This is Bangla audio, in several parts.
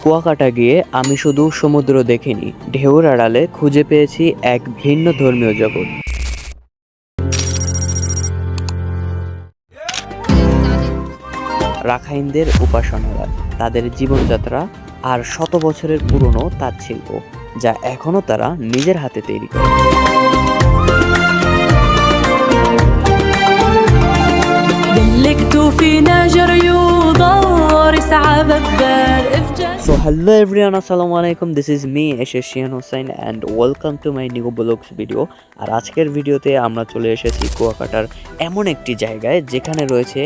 কুয়াকাটা গিয়ে আমি শুধু সমুদ্র দেখিনি, ঢেউর আড়ালে খুঁজে পেয়েছি এক ভিন্ন ধর্মীয় জগৎ। রাখাইনদের উপাসনালয়, তাদের জীবনযাত্রা আর শত বছরের পুরনো তাঁত শিল্প, যা এখনো তারা নিজের হাতে তৈরি করে। So hello everyone, assalamu alaikum, this is me Shihan Hussain and welcome to my new vlogs video। আর আজকের ভিডিওতে আমরা চলে এসেছি কুয়াকাটার এমন একটি জায়গায় যেখানে রয়েছে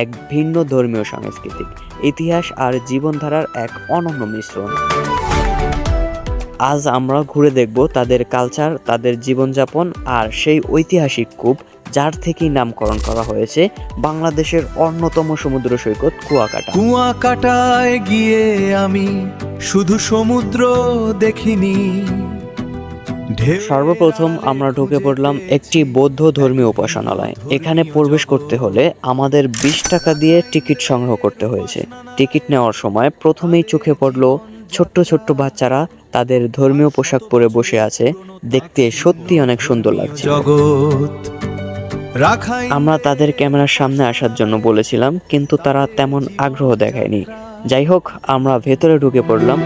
এক ভিন্ন ধর্মীয় সাংস্কৃতিক ইতিহাস আর জীবনধারার এক অনন্য মিশ্রণ। আজ আমরা ঘুরে দেখব তাদের কালচার, তাদের জীবনযাপন আর সেই ঐতিহাসিক কূপ যার থেকেই নামকরণ করা হয়েছে বাংলাদেশের অন্যতম সমুদ্র সৈকত কুয়াকাটা। কুয়াকাটায় গিয়ে আমি শুধু সমুদ্র দেখিনি। সর্বপ্রথম আমরা ঢুকে পড়লাম একটি বৌদ্ধ ধর্মীয় উপাসনালয়। এখানে প্রবেশ করতে হলে আমাদের 20 টাকা দিয়ে টিকিট সংগ্রহ করতে হয়েছে। টিকিট নেওয়ার সময় প্রথমেই চোখে পড়ল ছোট্ট ছোট্ট বাচ্চারা তাদের ধর্মীয় পোশাক পরে বসে আছে, দেখতে সত্যি অনেক সুন্দর লাগছে। আমরা তাদের ক্যামেরার সামনে আসার জন্য বলেছিলাম, কিন্তু তারা তেমন আগ্রহ দেখায়নি। যাই হোক, আমরা ভেতরে ঢুকে পড়লাম।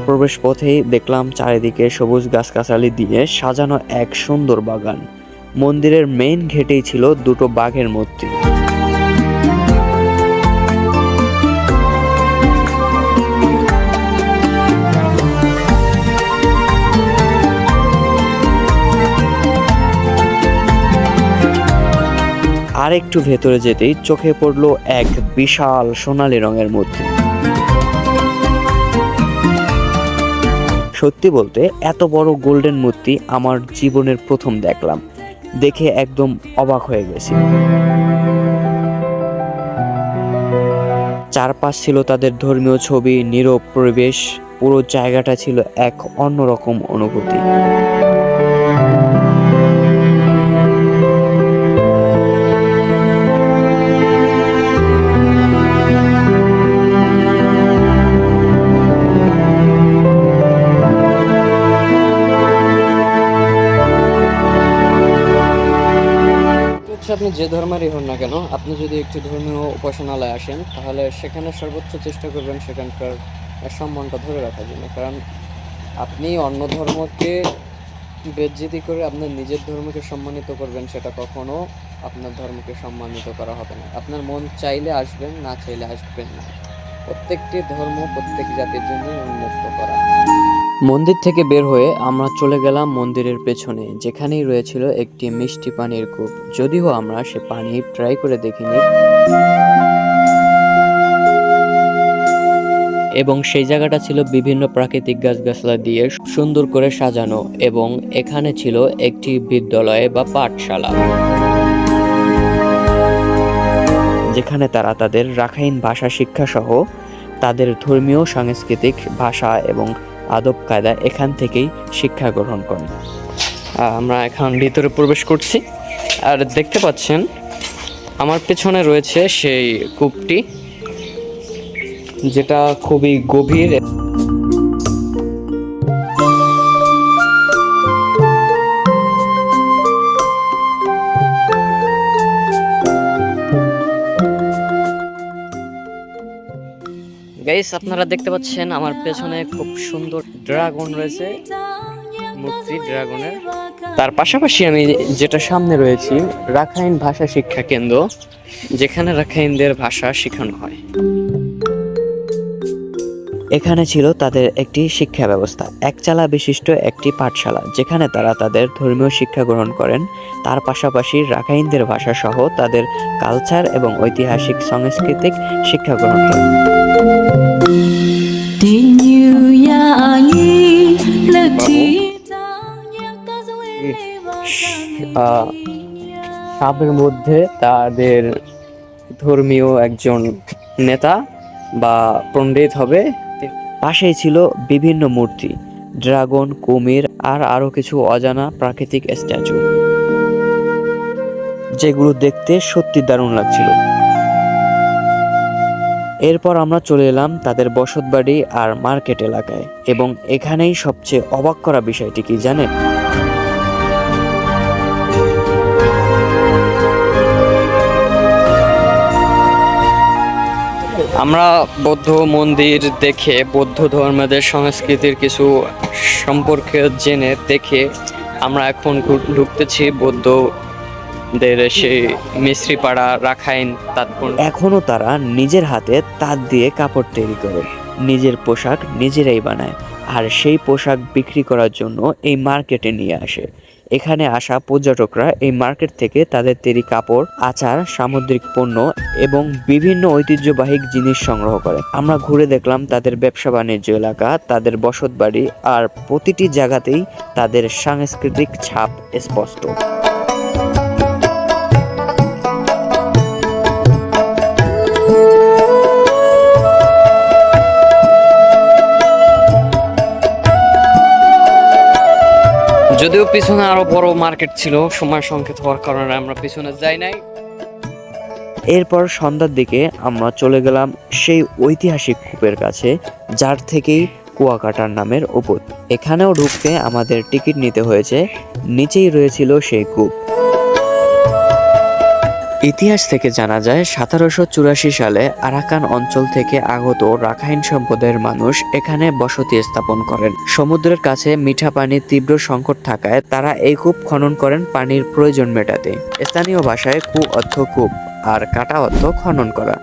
প্রবেশ পথেই দেখলাম চারিদিকে সবুজ গাছগাছালি দিয়ে সাজানো এক সুন্দর বাগান। মন্দিরের মেইন গেটেই ছিল দুটো বাঘের মূর্তি। আর একটু ভেতরে যেতেই চোখে পড়ল এক বিশাল সোনালী রঙের মূর্তি। সত্যি বলতে এত বড় গোল্ডেন মূর্তি আমার জীবনের প্রথম দেখলাম, দেখে একদম অবাক হয়ে গেছি। চারপাশ ছিল তাদের ধর্মীয় ছবি, নীরব পরিবেশ, পুরো জায়গাটা ছিল এক অন্যরকম অনুভূতি। আপনি যে ধর্মেরই হন না কেন, আপনি যদি একটি ধর্মীয় উপাসনালয়ে আসেন তাহলে সেখানে সর্বোচ্চ চেষ্টা করবেন সেখানকার সম্মানটা ধরে রাখার জন্য। কারণ আপনি অন্য ধর্মকে বেজ্জিতি করে আপনার নিজের ধর্মকে সম্মানিত করবেন, সেটা কখনো আপনার ধর্মকে সম্মানিত করা হবে না। আপনার মন চাইলে আসবেন, না চাইলে আসবেন না। প্রত্যেকটি ধর্ম প্রত্যেক জাতির জন্য উন্মুক্ত করা। মন্দির থেকে বের হয়ে আমরা চলে গেলাম মন্দিরের পেছনে, যেখানেই রয়েছিল একটি মিষ্টি পানির কূপ। যদিও আমরা সে পানি ট্রাই করে দেখিনি, এবং সেই জায়গাটা ছিল বিভিন্ন প্রাকৃতিক গাছগাছলা দিয়ে সুন্দর করে সাজানো, এবং এখানে ছিল একটি বিদ্যালয় বা পাঠশালা, যেখানে তারা তাদের রাখাইন ভাষা শিক্ষা সহ তাদের ধর্মীয় সাংস্কৃতিক ভাষা এবং আদব কায়দা এখান থেকেই শিক্ষা গ্রহণ করেন। আমরা এখন ভিতরে প্রবেশ করছি, আর দেখতে পাচ্ছেন আমার পেছনে রয়েছে সেই কূপটি, যেটা খুবই গভীর। গাইস, আপনারা দেখতে পাচ্ছেন আমার পেছনে খুব সুন্দর ড্রাগন রয়েছে, মূর্তি ড্রাগনের। তার পাশাপাশি আমি যেটা সামনে রয়েছি রাখাইন ভাষা শিক্ষা কেন্দ্র, যেখানে রাখাইনদের ভাষা শেখানো হয়। এখানে ছিল তাদের একটি শিক্ষা ব্যবস্থা, একচালা বিশিষ্ট একটি পাঠশালা, যেখানে তারা তাদের ধর্মীয় শিক্ষা গ্রহণ করেন, তার পাশাপাশি রাখাইনদের ভাষা সহ তাদের কালচার এবং ঐতিহাসিক সাংস্কৃতিক শিক্ষা গ্রহণ করেন। সাপের মধ্যে তাদের ধর্মীয় একজন নেতা বা পণ্ডিত হবে। পাশেই ছিল বিভিন্ন মূর্তি, ড্রাগন, কুমির আর আরো কিছু অজানা প্রাকৃতিক স্ট্যাচু, যেগুলো দেখতে সত্যি দারুণ লাগছিল। এরপর আমরা চলে এলাম তাদের বসতবাড়ি আর মার্কেট এলাকায়, এবং এখানেই সবচেয়ে অবাক করা বিষয়টি কি জানেন? আমরা বৌদ্ধ মন্দির দেখে বৌদ্ধ ধর্মের সংস্কৃতির কিছু সম্পর্কে জেনে দেখে আমরা এখন ঢুকতেছি বৌদ্ধদের সেই মিস্ত্রিপাড়া রাখাইন তাৎপর্য। এখনো তারা নিজের হাতে তাঁত দিয়ে কাপড় তৈরি করে নিজের পোশাক নিজেরাই বানায়, আর সেই পোশাক বিক্রি করার জন্য এই মার্কেটে নিয়ে আসে। এখানে আসা পর্যটকরা এই মার্কেট থেকে তাদের তৈরি কাপড়, আচার, সামুদ্রিক পণ্য এবং বিভিন্ন ঐতিহ্যবাহী জিনিস সংগ্রহ করে। আমরা ঘুরে দেখলাম তাদের ব্যবসা বাণিজ্য এলাকা, তাদের বসতবাড়ি, আর প্রতিটি জায়গাতেই তাদের সাংস্কৃতিক ছাপ স্পষ্ট। যদিও পিছনে আরো বড় মার্কেট ছিল, সময় সংকেত হওয়ার কারণে আমরা পিছনে যাই নাই। এরপর সন্ধ্যার দিকে আমরা চলে গেলাম সেই ঐতিহাসিক কূপের কাছে, যার থেকেই কুয়াকাটার নামের উপর। এখানেও ঢুকতে আমাদের টিকিট নিতে হয়েছে। নিচেই রয়েছিল সেই কূপ। ইতিহাস থেকে জানা যায় 1784 সালে আরাকান অঞ্চল থেকে আগত রাখাইন সম্প্রদায়ের মানুষ এখানে বসতি স্থাপন করেন। সমুদ্রের কাছে মিঠা পানির তীব্র সংকট থাকায় তারা এই কূপ খনন করেন পানির প্রয়োজন মেটাতে। স্থানীয় ভাষায় কু অর্থ কূপ আর কাটা অর্থ খনন করা,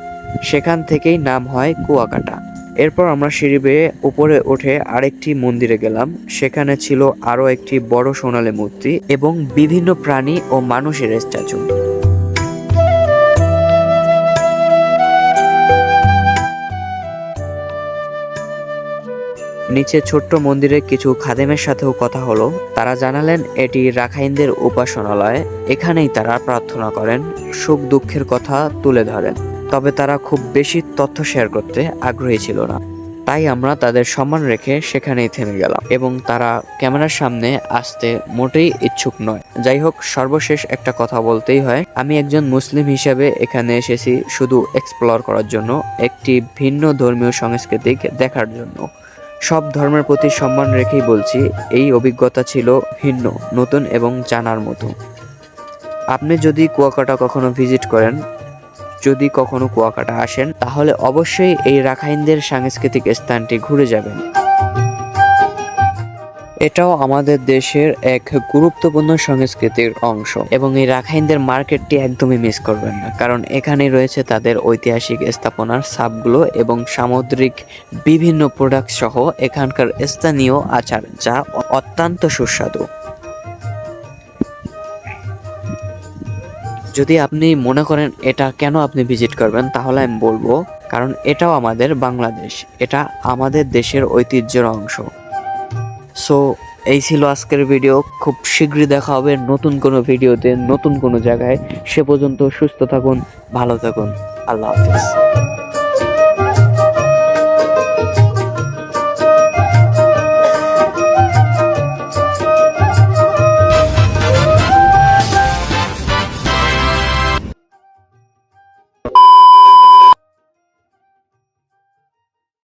সেখান থেকেই নাম হয় কুয়াকাটা। এরপর আমরা সিঁড়ি বেয়ে উপরে উঠে আরেকটি মন্দিরে গেলাম। সেখানে ছিল আরো একটি বড় সোনালী মূর্তি এবং বিভিন্ন প্রাণী ও মানুষের স্ট্যাচু। নিচে ছোট্ট মন্দিরে কিছু খাদেমের সাথেও কথা হলো। তারা জানালেন এটি রাখাইনদের উপাসনালয়, এখানেই তারা প্রার্থনা করেন, সুখ দুঃখের কথা তুলে ধরেন। তবে তারা খুব বেশি তথ্য শেয়ার করতে আগ্রহী ছিল না, তাই আমরা তাদের সম্মান রেখে সেখানেই থেমে গেলাম, এবং তারা ক্যামেরার সামনে আসতে মোটেই ইচ্ছুক নয়। যাই হোক, সর্বশেষ একটা কথা বলতেই হয়, আমি একজন মুসলিম হিসাবে এখানে এসেছি শুধু এক্সপ্লোর করার জন্য, একটি ভিন্ন ধর্মীয় সংস্কৃতি দেখার জন্য। সব ধর্মের প্রতি সম্মান রেখেই বলছি, এই অভিজ্ঞতা ছিল ভিন্ন, নতুন এবং জানার মতো। আপনি যদি কুয়াকাটা কখনো ভিজিট করেন, যদি কখনো কুয়াকাটা আসেন, তাহলে অবশ্যই এই রাখাইনদের সাংস্কৃতিক স্থানটি ঘুরে যাবেন। এটাও আমাদের দেশের এক গুরুত্বপূর্ণ সংস্কৃতির অংশ, এবং এই রাখাইনদের মার্কেটটি একদমই মিস করবেন না, কারণ এখানেই রয়েছে তাদের ঐতিহাসিক স্থাপনার ছাপগুলো এবং সামুদ্রিক বিভিন্ন প্রোডাক্ট সহ এখানকার স্থানীয় আচার, যা অত্যন্ত সুস্বাদু। যদি আপনি মনে করেন এটা কেন আপনি ভিজিট করবেন, তাহলে আমি বলবো কারণ এটাও আমাদের বাংলাদেশ, এটা আমাদের দেশের ঐতিহ্যের অংশ। সো এই ছিল আজকের ভিডিও। খুব শীঘ্রই দেখা হবে নতুন কোনো ভিডিওতে, নতুন কোনো জায়গায়। সে পর্যন্ত সুস্থ থাকুন, ভালো থাকুন, আল্লাহ হাফিজ।